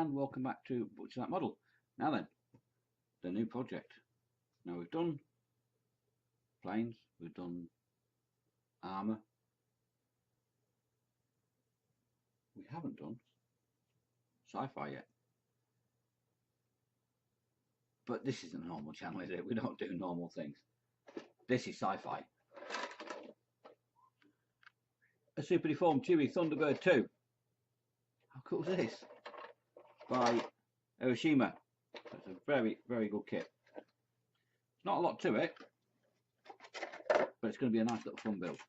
and welcome back to Butcher That Model. Now then, the new project. Now we've done planes, we've done armour, we haven't done sci-fi yet. But this isn't a normal channel, is it? We don't do normal things. This is sci-fi. A super deformed Chewy Thunderbird 2. How cool is this? By Aoshima. It's a very, very good kit. Not a lot to it, but it's going to be a nice little fun build.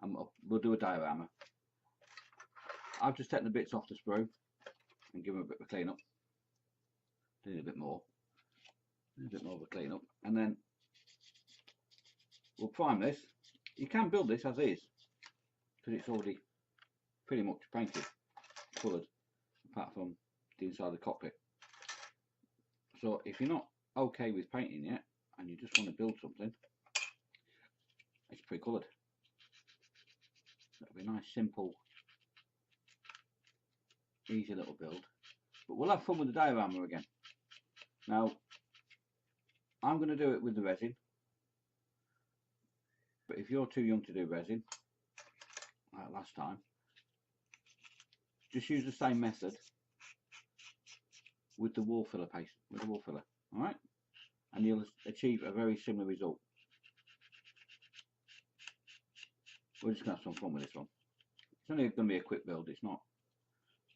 And we'll do a diorama. I've just taken the bits off the sprue and given them a bit of a clean up. Need a bit more. Need a bit more of a clean up. And then we'll prime this. You can build this as is, because it's already pretty much painted, coloured, apart from the inside of the cockpit. So if you're not okay with painting yet and you just want to build something, it's pre-coloured. That'll be a nice, simple, easy little build. But we'll have fun with the diorama again. Now, I'm going to do it with the resin. But if you're too young to do resin, like last time, just use the same method with the wall filler paste, alright? And you'll achieve a very similar result. We're just going to have some fun with this one. It's only going to be a quick build, it's not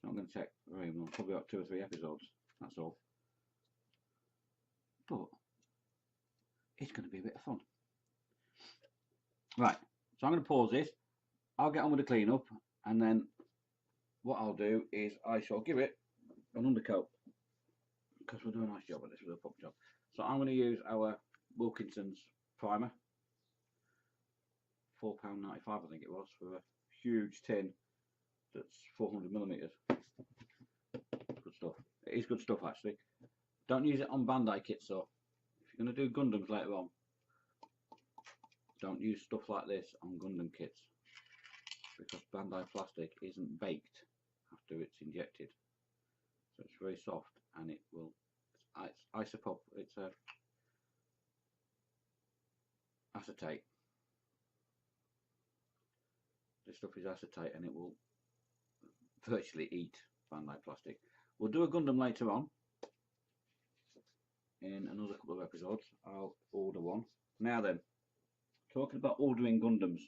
going to take very long, probably about 2 or 3 episodes, that's all. But it's going to be a bit of fun. Right, so I'm going to pause this, I'll get on with the clean up, and then what I'll do is I shall give it an undercoat, because we'll do a nice job at this, we'll do a proper job. So I'm going to use our Willkinson's primer, £4.95 I think it was, for a huge tin that's 400mm. Good stuff. It is good stuff actually. Don't use it on Bandai kits though. If you're going to do Gundams later on, don't use stuff like this on Gundam kits, because Bandai plastic isn't baked after it's injected, so it's very soft and it will, it's isopop, it's a acetate. This stuff is acetate and it will virtually eat Bandai plastic. We'll do a Gundam later on in another couple of episodes. I'll order one. Now then, talking about ordering Gundams,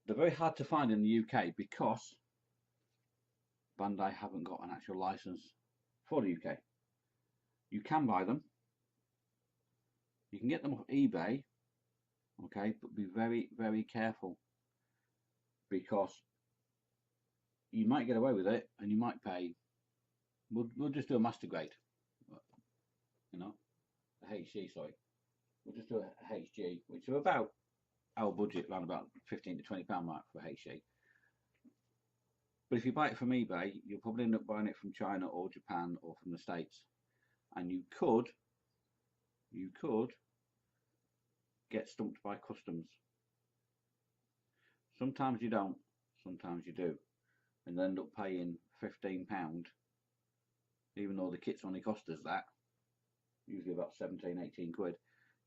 they're very hard to find in the UK because Bandai haven't got an actual license for the UK. You can buy them. You can get them off eBay, okay, but be very, very careful, because you might get away with it and you might pay, we'll just do a master grade, you know, a HG, sorry. We'll just do a HG, which are about our budget, around about £15 to £20 mark for HG. But if you buy it from eBay, you'll probably end up buying it from China or Japan or from the States, and you could get stumped by customs. Sometimes you don't, sometimes you do, and end up paying £15, even though the kits only cost us that, usually about 17, 18 quid.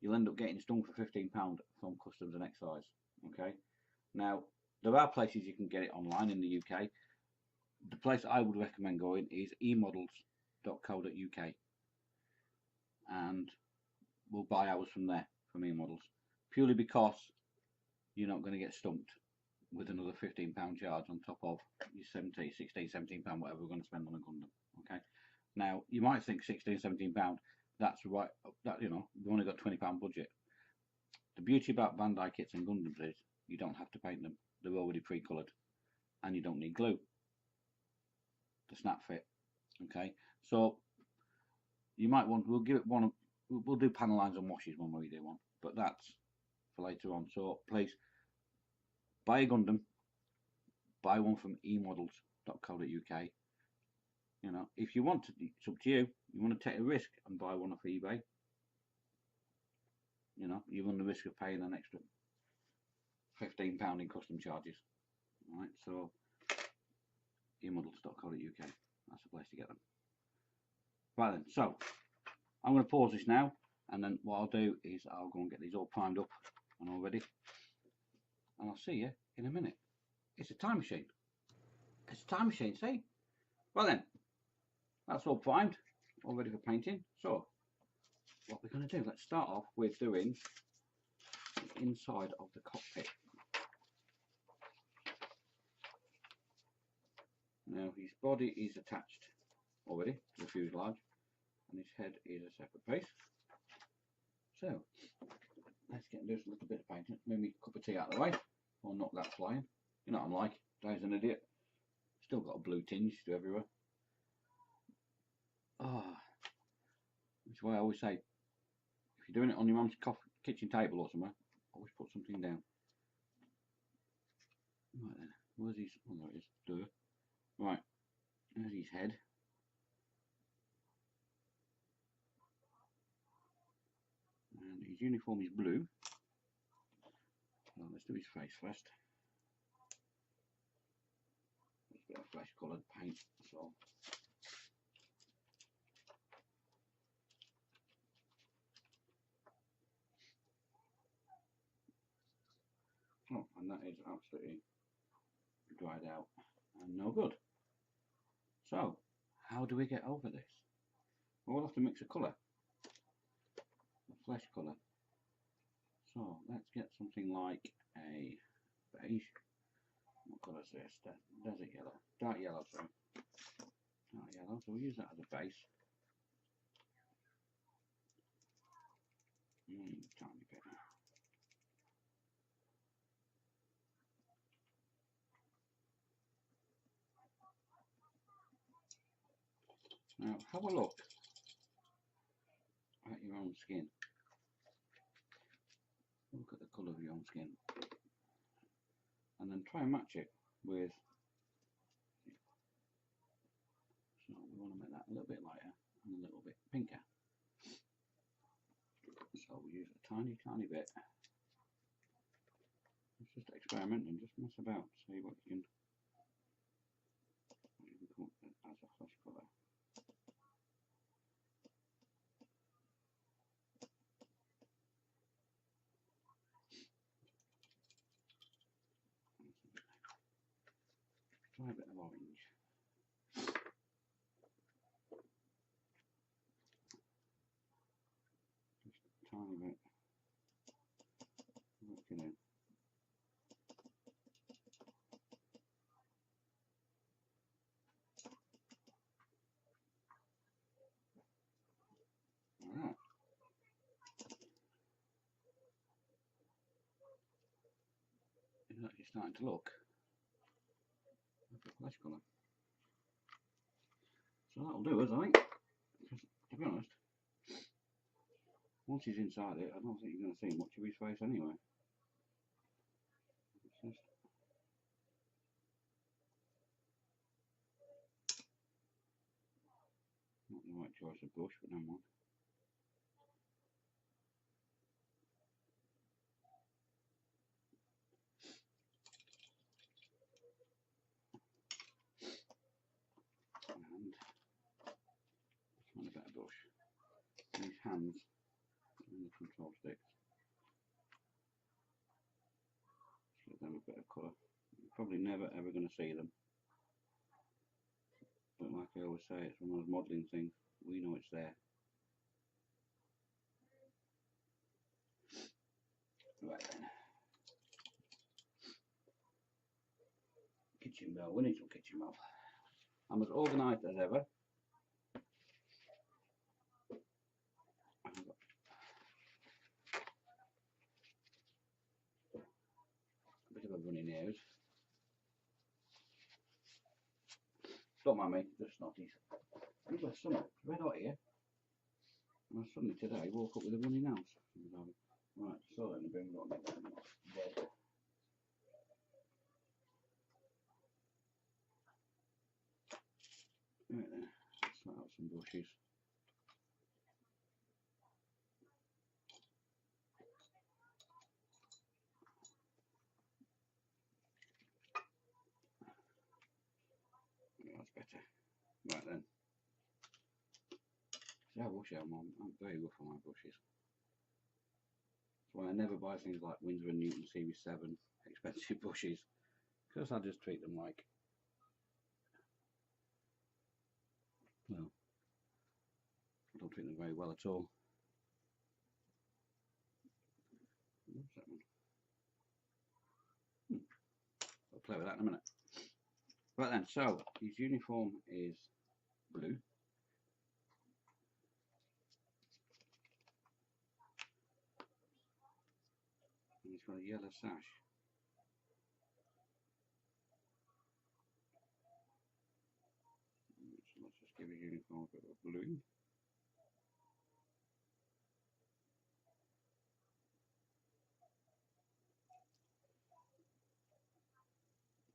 You'll end up getting stung for £15 from customs and excise. Okay, now there are places you can get it online in the UK. The place I would recommend going is emodels.co.uk, and we'll buy ours from there, from eModels, purely because you're not going to get stumped with another £15 charge on top of your 17, 16, 17 pound, whatever we're going to spend on a Gundam. Okay, now you might think 16, 17 pound, that's right, that, you know, we've only got £20 budget. The beauty about Bandai kits and Gundams is you don't have to paint them, they're already pre-coloured, and you don't need glue to snap fit. Okay, so you might want, we'll give it one, we'll do panel lines and washes when we do one, but that's for later on. So please buy a Gundam, buy one from emodels.co.uk. You know, if you want to, it's up to you. You want to take a risk and buy one off eBay, you know, you run the risk of paying an extra £15 in custom charges. Alright, so emodels.co.uk. That's the place to get them. Right then, so I'm going to pause this now, and then what I'll do is I'll go and get these all primed up and all ready, and I'll see you in a minute. It's a time machine. It's a time machine, see? Well then, that's all primed, all ready for painting. So, what we're going to do, let's start off with doing the inside of the cockpit. Now, his body is attached already to the fuselage, and his head is a separate piece. So, let's get and do a little bit of painting. Move my cup of tea out of the way, or knock that flying. You know what I'm like, Dave's an idiot. Still got a blue tinge to everywhere. Which is why I always say, if you're doing it on your mum's kitchen table or somewhere, always put something down. Right then, where's his, oh there it is, duh. Right, there's his head. And his uniform is blue. So let's do his face first. It's a bit of flesh coloured paint, so. Oh, and that is absolutely dried out and no good. So, how do we get over this? Well, we'll have to mix a colour, a flesh colour. So, let's get something like a beige. What colour is this? Desert yellow. Dark yellow, sorry. Dark yellow, so we'll use that as a base. Tiny bit. Now, have a look at your own skin. Look at the colour of your own skin. And then try and match it with. So we want to make that a little bit lighter and a little bit pinker. So we use a tiny, tiny bit. It's just experimenting, just mess about, see what you can come up with as a flesh colour. Try a bit of orange. Just a tiny bit. Working in. Alright. It's actually starting to look like a flesh colour. So that'll do us, I think. Because, to be honest, once he's inside it, I don't think you're going to see much of his face anyway. It's just not the right choice of brush, but never mind. And find a better brush. And his hands and the control sticks. Give them a bit of colour. You're probably never ever going to see them. But like I always say, it's one of those modelling things. We know it's there. Right then. Kitchen bell. We need some kitchen bell. I'm as organised as ever. I've got a bit of a runny nose. Don't mind me, just snotties. We've got sun up, red hot here. And I suddenly today woke up with a runny nose. Right, so then the bin got me dead. Right then, let's start out some brushes. better. Right then. See how bushy I'm very rough on my brushes. That's why I never buy things like Winsor & Newton Series 7 expensive brushes, because I just treat them like, well, I don't treat them very well at all. What's that one? I'll play with that in a minute. Right then, so his uniform is blue. And he's got a yellow sash. So let's just give his uniform a bit of bluing.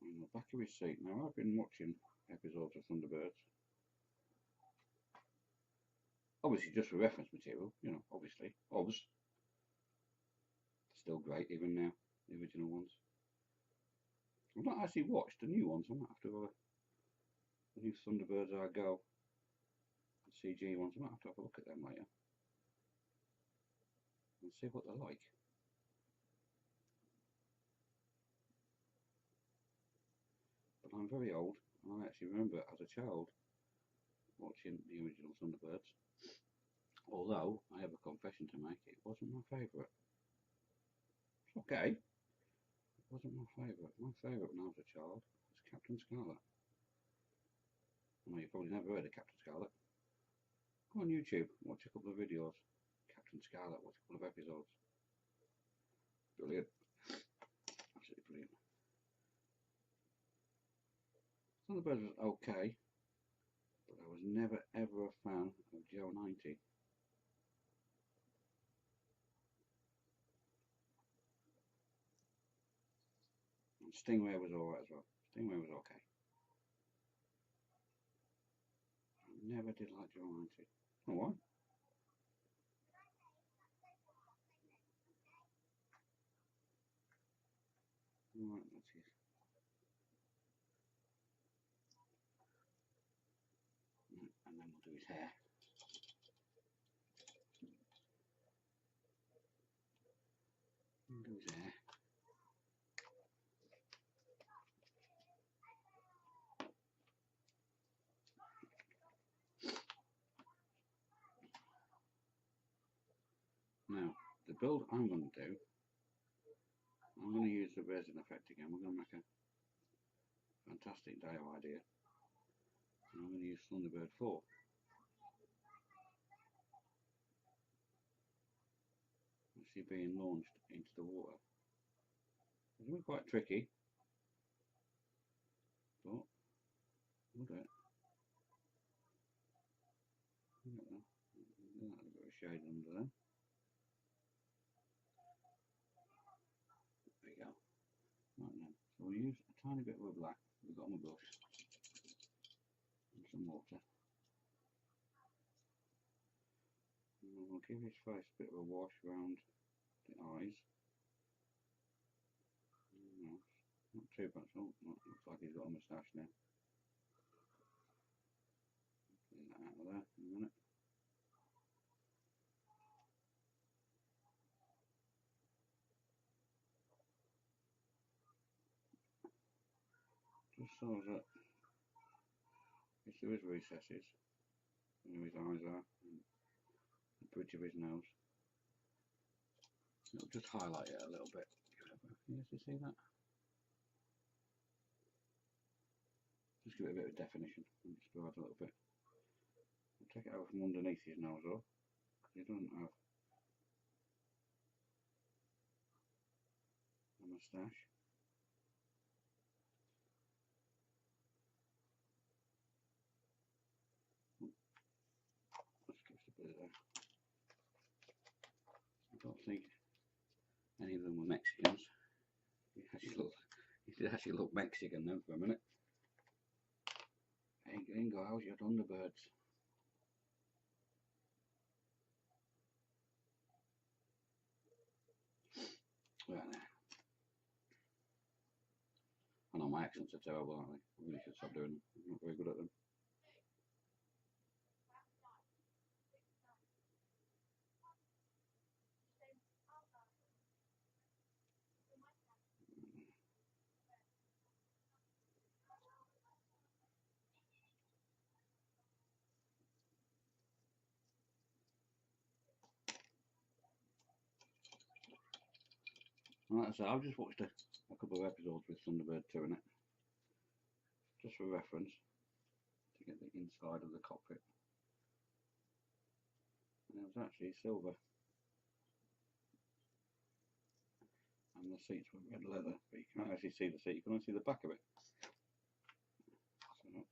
On the back of his seat. Now I've been watching episodes of Thunderbirds. Obviously just for reference material, you know, obviously. Obs. Still great even now, the original ones. I've not actually watched the new ones. I might have to the new Thunderbirds I Go. The CG ones, I might have to have a look at them later. And see what they're like. But I'm very old, and I actually remember as a child watching the original Thunderbirds. Although, I have a confession to make, it wasn't my favourite. It's okay. It wasn't my favourite. My favourite when I was a child was Captain Scarlet. I know you've probably never heard of Captain Scarlet. Go on YouTube, watch a couple of videos. Captain Scarlet, watch a couple of episodes. Brilliant. Absolutely brilliant. Thunderbirds was okay, but I was never ever a fan of Joe 90. And Stingray was alright as well. Stingray was okay. I never did like Joe 90. Oh, why? Right, that's his. And then we'll do his hair. Do his hair. Now, the build I'm going to do, I'm going to use the resin effect again. We're going to make a fantastic Dio idea. And I'm going to use Thunderbird 4. Actually being launched into the water. It's going to be quite tricky, but we'll do it. Look at that. A bit of shade under there. There you go. Right then, so we'll use a tiny bit of a black we've got on the brush and some water. And we'll give his face a bit of a wash around the eyes. No, not too much. Oh, looks like he's got a moustache now. Clean that out of there in a minute. Just so that if there is recesses where his eyes are, and the bridge of his nose, it'll just highlight it a little bit. Yes, you see that? Just give it a bit of definition and just add a little bit. I'll take it out from underneath his nose though, because he doesn't have a moustache. Let's give us a bit of there. I don't think any of them were Mexicans. He did actually look Mexican then for a minute. Hey Gringo, how's your Thunderbirds? Right there. I know my My accents are terrible, aren't they? I really should stop doing them. I'm not very good at them. Like I said, I've just watched a couple of episodes with Thunderbird 2 in it, just for reference, to get the inside of the cockpit. And it was actually silver. And the seats were red leather, but you can't actually see the seat, you can only see the back of it. So, I'm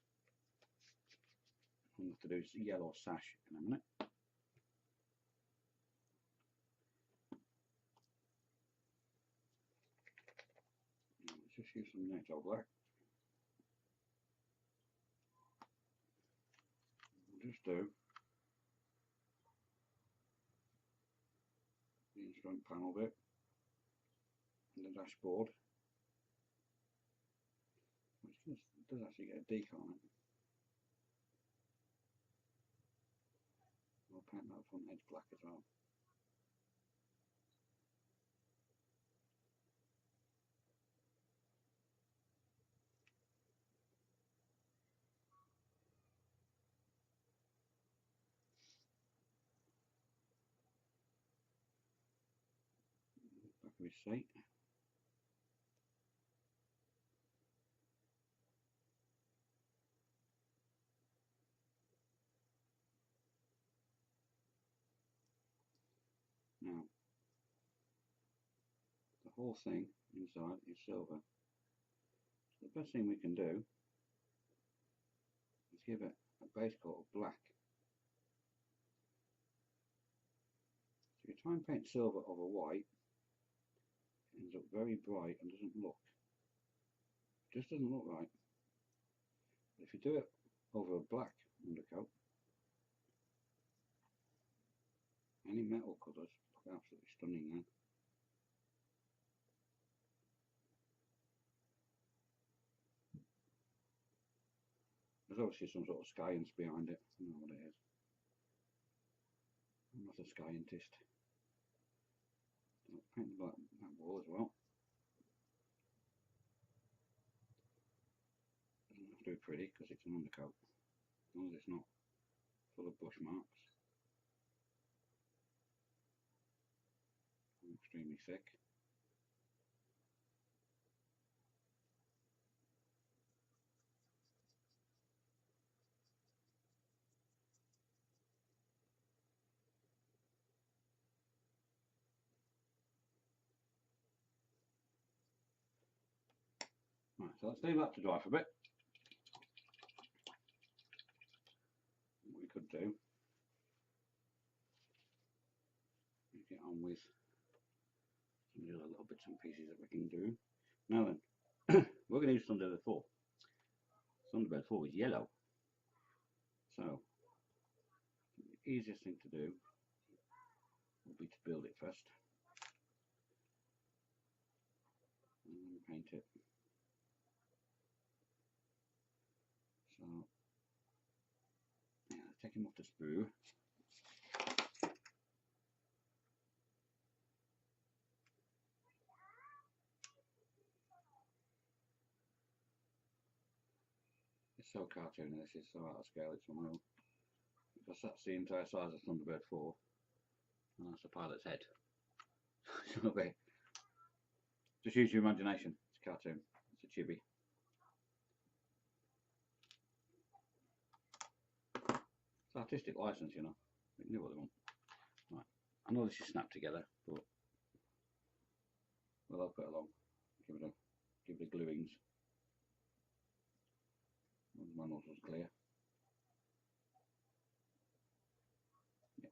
going to have to do yellow sash in a minute. Let's just use some natural black. We'll just do the instrument panel bit and the dashboard, which does actually get a decal on it. I'll paint that front edge black as well. Back of his seat. Now, the whole thing inside is silver. So the best thing we can do is give it a base coat of black. So if you try and paint silver over white, it ends up very bright and doesn't look. Just doesn't look right. But if you do it over a black undercoat, any metal colours look absolutely stunning then. There's obviously some sort of science behind it. I don't know what it is. I'm not a scientist. I'll paint the black wall as well. Doesn't have to be pretty because it's an undercoat, as long as it's not full of bush marks. Extremely thick. Right, so let's leave that to dry for a bit. What we could do is get on with some of the other little bits and pieces that we can do. Now then, we're going to use Thunderbird 4. Thunderbird 4 is yellow. So, the easiest thing to do will be to build it first. And then paint it. So, yeah, take him off the sprue. It's so cartoony, this is so out of scale, it's unreal. Because that's the entire size of Thunderbird 4, and that's the pilot's head. So, okay. Just use your imagination, it's a cartoon, it's a chibi. It's artistic license, you know, they can do what they want. Right, I know this is snapped together, but we'll help it along. Give it a gluings. My nozzle's clear. Yeah.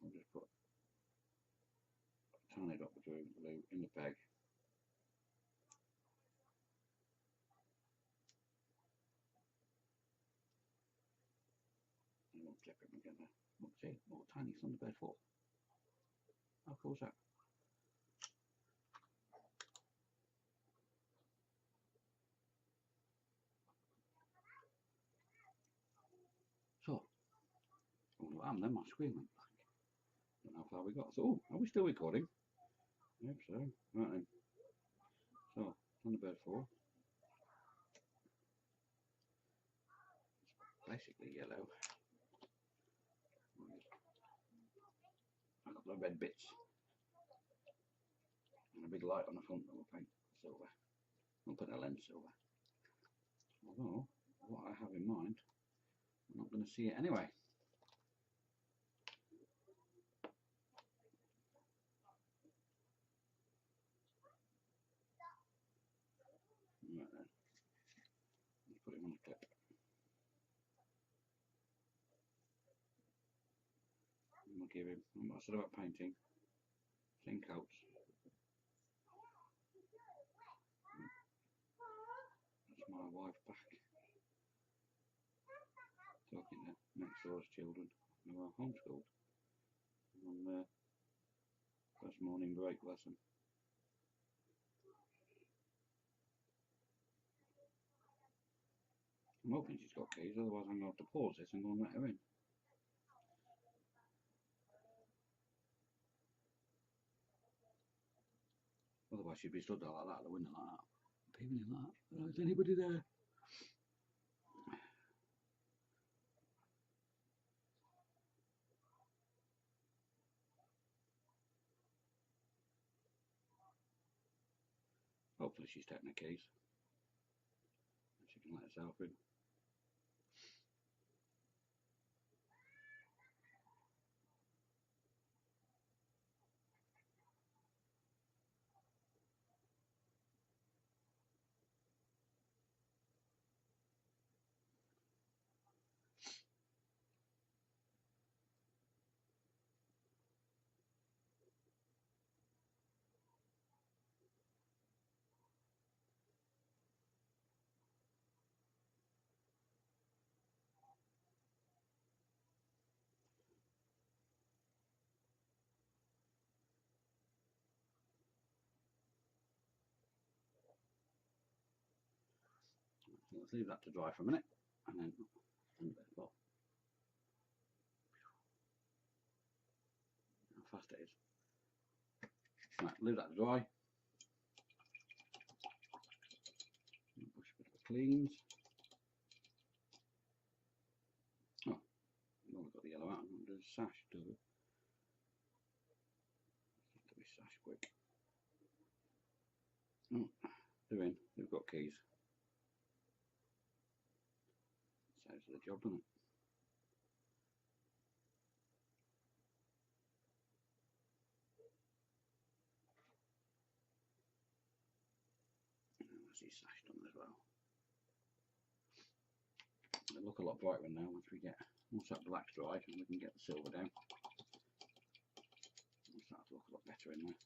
I'll just put a tiny drop of glue in the peg. And we'll clip it together. Look, see, little tiny Thunderbird 4. How cool is that? And then my screen went black. I don't know how far we got. So, oh, are we still recording? Yep, so. Right then. So, Thunderbird 4. It's basically yellow. A couple of red bits. And a big light on the front that we'll paint silver. We'll put a lens silver. Although, what I have in mind, I'm not going to see it anyway. Right then. Let's put him on a clip. And we'll give him, I said about painting, 10 coats. That's my wife back. Talking to next door's children who are homeschooled. On their first morning break lesson. I'm hoping she's got keys, otherwise I'm going to have to pause this and go and let her in. Otherwise she'd be stood there like that at the window like that. Peeping in like that. Is anybody there? Hopefully she's taking the keys. And she can let herself in. So let's leave that to dry for a minute and then well, how fast it is. Right, leave that to dry. Push a bit of cleans. Oh, we've got the yellow out. There's a sash to it. Have to be sash quick. Oh, they're in. They've got keys. Saves the job, doesn't it? That's his sash done as well. It'll look a lot brighter now once that black's dry and we can get the silver down. It'll start to look a lot better in there.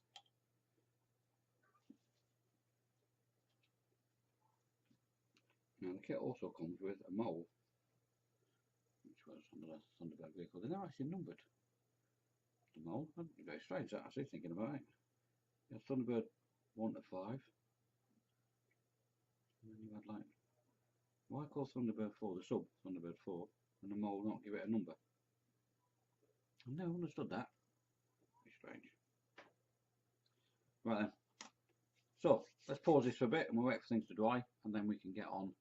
Now the kit also comes with a mole, which was under the Thunderbird vehicle. They're now actually numbered. The mole, that'd be very strange that actually, thinking about it. You have Thunderbird 1 to 5. And then you had like, why call Thunderbird 4 the sub Thunderbird 4 and the mole not give it a number? I've never understood that. Very strange. Right then. So let's pause this for a bit and we'll wait for things to dry and then we can get on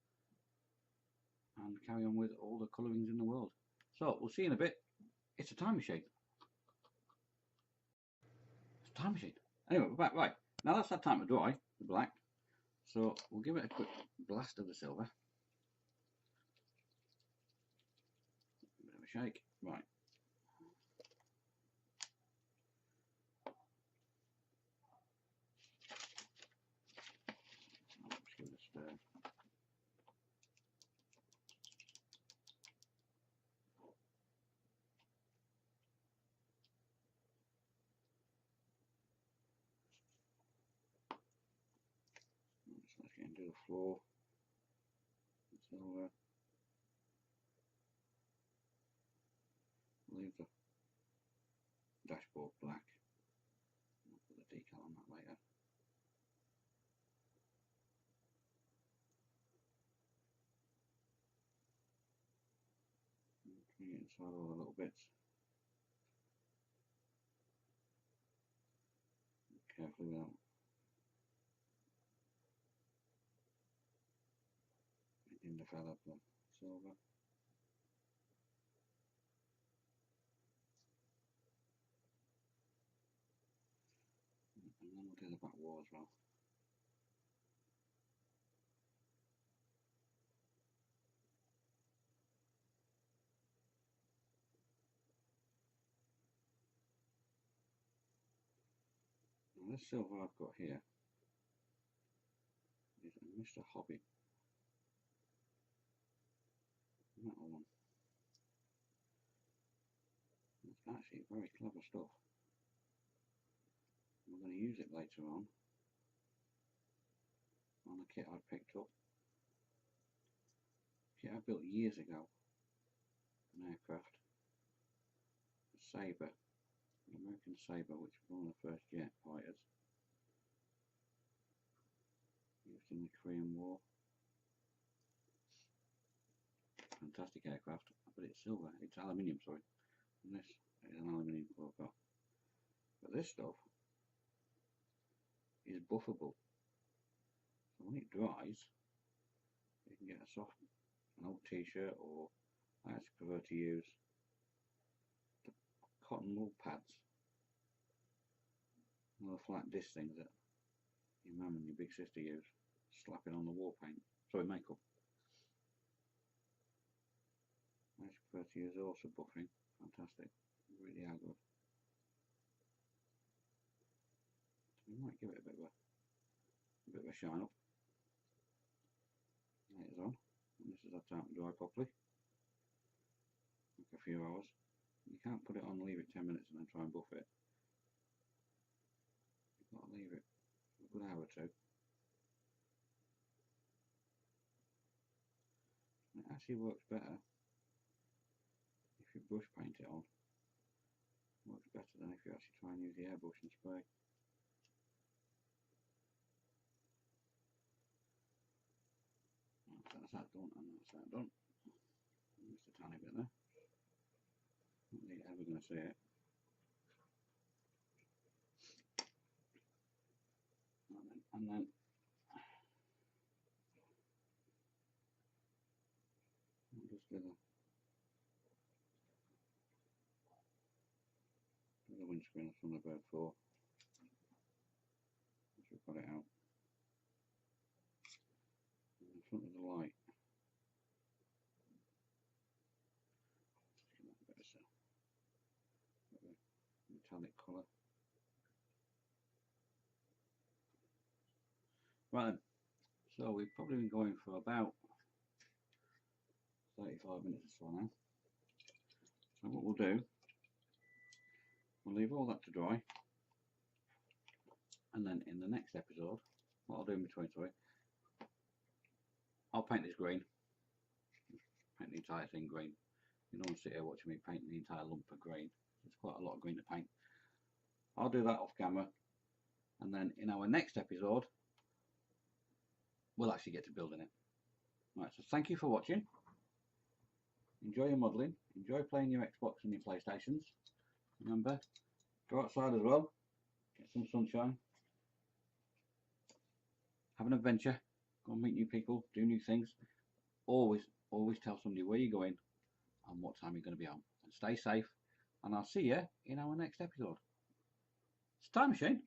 and carry on with all the colourings in the world. So we'll see in a bit. It's a time machine. It's a time machine. Anyway, we're back. Right, now that's that time to dry, the black. So we'll give it a quick blast of the silver. A bit of a shake. Right. Let's give it a stir. Let's get into the floor. Silver. Leave the dashboard black. I'll put the decal on that later. Bring it inside all the little bits. carefully without getting the feather of the silver. And then we'll do the back wall as well. Now this silver I've got here is a Mr. Hobbit metal one. It's actually very clever stuff. I'm going to use it later on a kit I picked up. Kit I built years ago. An aircraft. A Sabre. An American Sabre, which was one of the first jet fighters. Used in the Korean War. Fantastic aircraft, but it's silver. It's aluminium, sorry. And this is an aluminium I've got. But this stuff is buffable. So when it dries, you can get a soft, an old t-shirt, or I actually prefer to use the cotton wool pads. One of the flat disc things that your mum and your big sister use, slapping on the war paint, sorry, makeup. I actually prefer to use also buffering. Fantastic, really are good. So we might give it a bit of a shine up. Later on, and this is had time to dry properly. Like a few hours. You can't put it on and leave it 10 minutes and then try and buff it. You've got to leave it a good hour or two. It actually works better if you brush paint it on. It works better than if you actually try and use the airbrush and spray. That's that done, and that's that done. Just a tiny bit there. Not that you're ever going to see it. And then I'll just do the windscreen of Thunderbird 4. Once we've got it out. And in front of the light. Just give that a bit of metallic colour. Right then, so we've probably been going for about 35 minutes or so now. So what we'll do, we'll leave all that to dry, and then in the next episode, what I'll do in between, sorry, I'll paint this green, paint the entire thing green. You don't want to sit here watching me paint the entire lump of green. There's quite a lot of green to paint. I'll do that off camera, and then in our next episode, we'll actually get to building it. Right, so thank you for watching. Enjoy your modelling. Enjoy playing your Xbox and your PlayStations. Remember, go outside as well. Get some sunshine. Have an adventure. Go and meet new people. Do new things. Always tell somebody where you're going and what time you're going to be home. And stay safe. And I'll see you in our next episode. It's Time Machine.